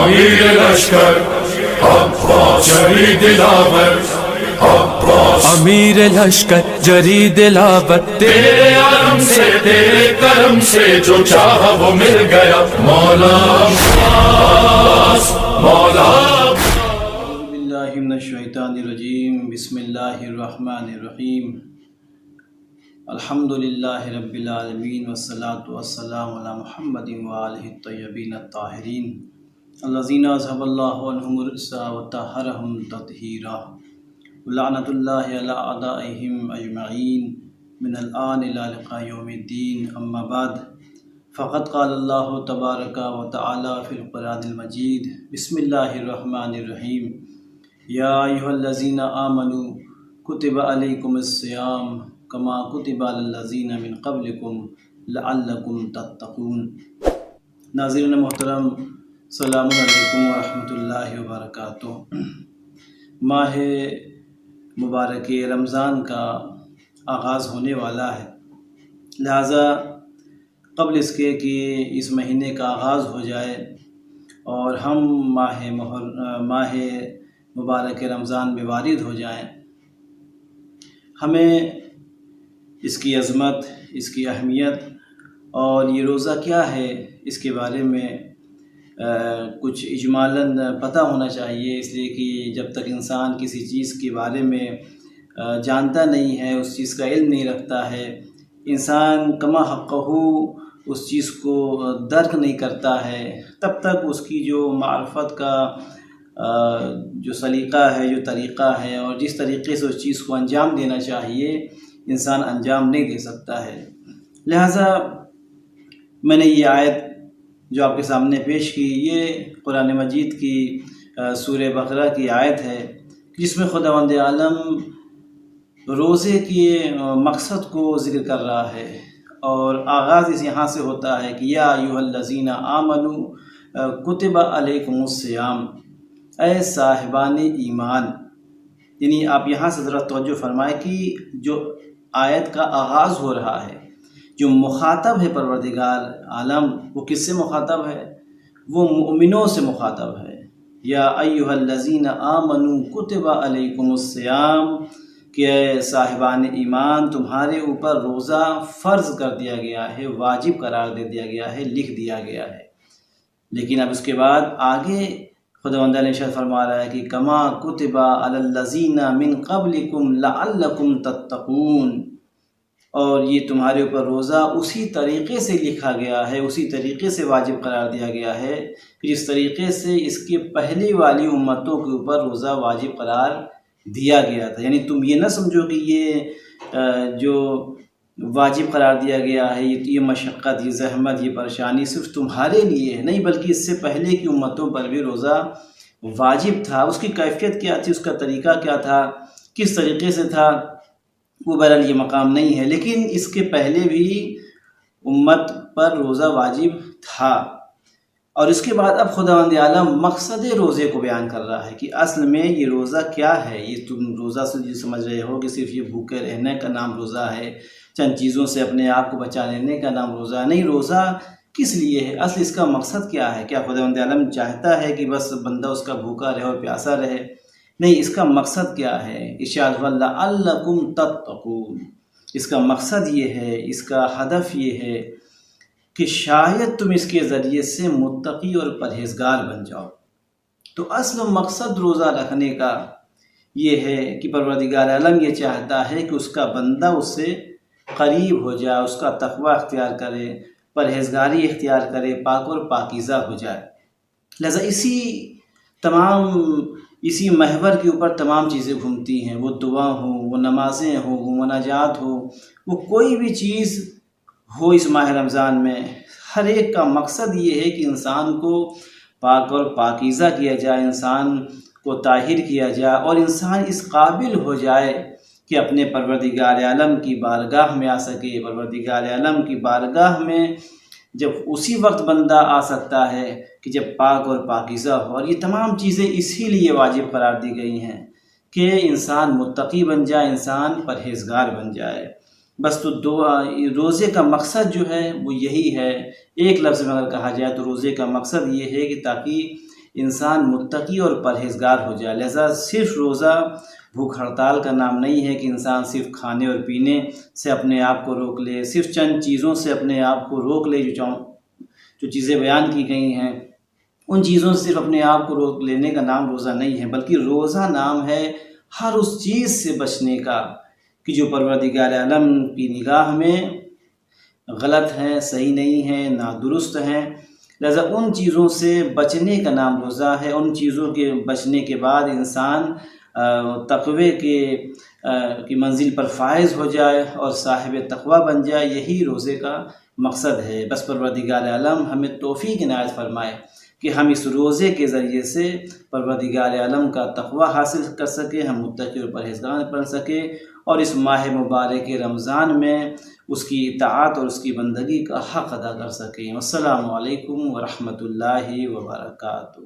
امیر لشکر عباس جری دلاور عباس، امیر لشکر جری دلاور، تیرے عالم سے تیرے کرم سے جو چاہا وہ مل گیا، مولا عباس مولا۔ اعوذ باللہ من الشیطان الرجیم، بسم اللہ الرحمن الرحیم، الحمدللہ رب العالمین، والصلاة والسلام علی محمد وآلہ الطیبین الطاہرین الذین اذھب اللہ عنہم الرجس وطہرہم تطہیرا، ولعنۃ اللہ علی اعدائہم اجمعین من الآن الی لقاء یوم الدین، اما بعد، فقد قال اللہ تبارک و تعالی فی القرآن المجید، بسم اللہ الرحمن الرحیم، یا ایھا الذین آمنوا کتب علیکم الصیام کما کتب علی الذین من قبلکم لعلکم تتقون۔ ناظرین محترم، السلام علیکم ورحمۃ اللہ وبرکاتہ۔ ماہ مبارک رمضان کا آغاز ہونے والا ہے، لہٰذا قبل اس کے کہ اس مہینے کا آغاز ہو جائے اور ہم ماہ مبارک رمضان میں وارد ہو جائیں، ہمیں اس کی عظمت، اس کی اہمیت اور یہ روزہ کیا ہے اس کے بارے میں کچھ اجمالاً پتہ ہونا چاہیے، اس لیے کہ جب تک انسان کسی چیز کے بارے میں جانتا نہیں ہے، اس چیز کا علم نہیں رکھتا ہے، انسان کما حقہ اس چیز کو درک نہیں کرتا ہے، تب تک اس کی جو معرفت کا جو سلیقہ ہے، جو طریقہ ہے، اور جس طریقے سے اس چیز کو انجام دینا چاہیے، انسان انجام نہیں دے سکتا ہے۔ لہٰذا میں نے یہ آیت جو آپ کے سامنے پیش کی، یہ قرآن مجید کی سورہ بقرہ کی آیت ہے، جس میں خداوند عالم روزے کے مقصد کو ذکر کر رہا ہے، اور آغاز اس یہاں سے ہوتا ہے کہ یا ایھا الذین آمنوا کتب علیکم الصیام، اے صاحبان ایمان۔ یعنی آپ یہاں سے ذرا توجہ فرمائیں کہ جو آیت کا آغاز ہو رہا ہے، جو مخاطب ہے پروردگار عالم، وہ کس سے مخاطب ہے؟ وہ مؤمنوں سے مخاطب ہے۔ یا ایھا الذین آمنوا کتب علیکم الصیام، کہ اے صاحبان ایمان، تمہارے اوپر روزہ فرض کر دیا گیا ہے، واجب قرار دے دیا گیا ہے، لکھ دیا گیا ہے۔ لیکن اب اس کے بعد آگے خداوند نے ارشاد فرما رہا ہے کہ کما کتب علی الذین من قبلکم لعلکم تتقون، اور یہ تمہارے اوپر روزہ اسی طریقے سے لکھا گیا ہے، اسی طریقے سے واجب قرار دیا گیا ہے کہ جس طریقے سے اس کے پہلی والی امتوں کے اوپر روزہ واجب قرار دیا گیا تھا۔ یعنی تم یہ نہ سمجھو کہ یہ جو واجب قرار دیا گیا ہے، یہ مشقت، یہ زحمت، یہ پریشانی صرف تمہارے لیے ہے، نہیں، بلکہ اس سے پہلے کی امتوں پر بھی روزہ واجب تھا۔ اس کی کیفیت کیا تھی، اس کا طریقہ کیا تھا، کس طریقے سے تھا، وہ بہرحال یہ مقام نہیں ہے، لیکن اس کے پہلے بھی امت پر روزہ واجب تھا۔ اور اس کے بعد اب خداوند عالم مقصد روزے کو بیان کر رہا ہے کہ اصل میں یہ روزہ کیا ہے۔ یہ تم روزہ سے یہ سمجھ رہے ہو کہ صرف یہ بھوکے رہنے کا نام روزہ ہے، چند چیزوں سے اپنے آپ کو بچا لینے کا نام روزہ ہے، نہیں، روزہ کس لیے ہے، اصل اس کا مقصد کیا ہے؟ کیا خداوند عالم چاہتا ہے کہ بس بندہ اس کا بھوکا رہے اور پیاسا رہے؟ نہیں، اس کا مقصد کیا ہے؟ ارشاد لعلکم تتقون، اس کا مقصد یہ ہے، اس کا ہدف یہ ہے کہ شاید تم اس کے ذریعے سے متقی اور پرہیزگار بن جاؤ۔ تو اصل مقصد روزہ رکھنے کا یہ ہے کہ پروردگار عالم یہ چاہتا ہے کہ اس کا بندہ اس سے قریب ہو جائے، اس کا تقوی اختیار کرے، پرہیزگاری اختیار کرے، پاک اور پاکیزہ ہو جائے۔ لہذا اسی محور کے اوپر تمام چیزیں گھومتی ہیں، وہ دعا ہوں، وہ نمازیں ہوں، وہ مناجات ہو، وہ کوئی بھی چیز ہو اس ماہ رمضان میں، ہر ایک کا مقصد یہ ہے کہ انسان کو پاک اور پاکیزہ کیا جائے، انسان کو طاہر کیا جائے، اور انسان اس قابل ہو جائے کہ اپنے پروردگار عالم کی بارگاہ میں آ سکے۔ پروردگار عالم کی بارگاہ میں جب اسی وقت بندہ آ سکتا ہے کہ جب پاک اور پاکیزہ ہو، اور یہ تمام چیزیں اسی لیے واجب قرار دی گئی ہیں کہ انسان متقی بن جائے، انسان پرہیزگار بن جائے۔ بس تو روزے کا مقصد جو ہے وہ یہی ہے۔ ایک لفظ میں اگر کہا جائے تو روزے کا مقصد یہ ہے کہ تاکہ انسان متقی اور پرہیزگار ہو جائے۔ لہذا صرف روزہ بھوک ہڑتال کا نام نہیں ہے کہ انسان صرف کھانے اور پینے سے اپنے آپ کو روک لے، صرف چند چیزوں سے اپنے آپ کو روک لے جو چیزیں بیان کی گئی ہیں ان چیزوں سے صرف اپنے آپ کو روک لینے کا نام روزہ نہیں ہے، بلکہ روزہ نام ہے ہر اس چیز سے بچنے کا کہ جو پروردگار عالم کی نگاہ میں غلط ہیں، صحیح نہیں ہیں، نادرست ہیں۔ لہذا ان چیزوں سے بچنے کا نام روزہ ہے۔ ان چیزوں کے بچنے کے بعد انسان تقوی کی منزل پر فائز ہو جائے اور صاحب تقوی بن جائے، یہی روزے کا مقصد ہے۔ بس پروردگار عالم ہمیں توفیق عنایت فرمائے کہ ہم اس روزے کے ذریعے سے پروردگار عالم کا تقوی حاصل کر سکیں، ہم متقی اور پرہیزگار بن سکیں اور اس ماہ مبارک رمضان میں اس کی اطاعت اور اس کی بندگی کا حق ادا کر سکیں۔ السلام علیکم ورحمۃ اللہ وبرکاتہ۔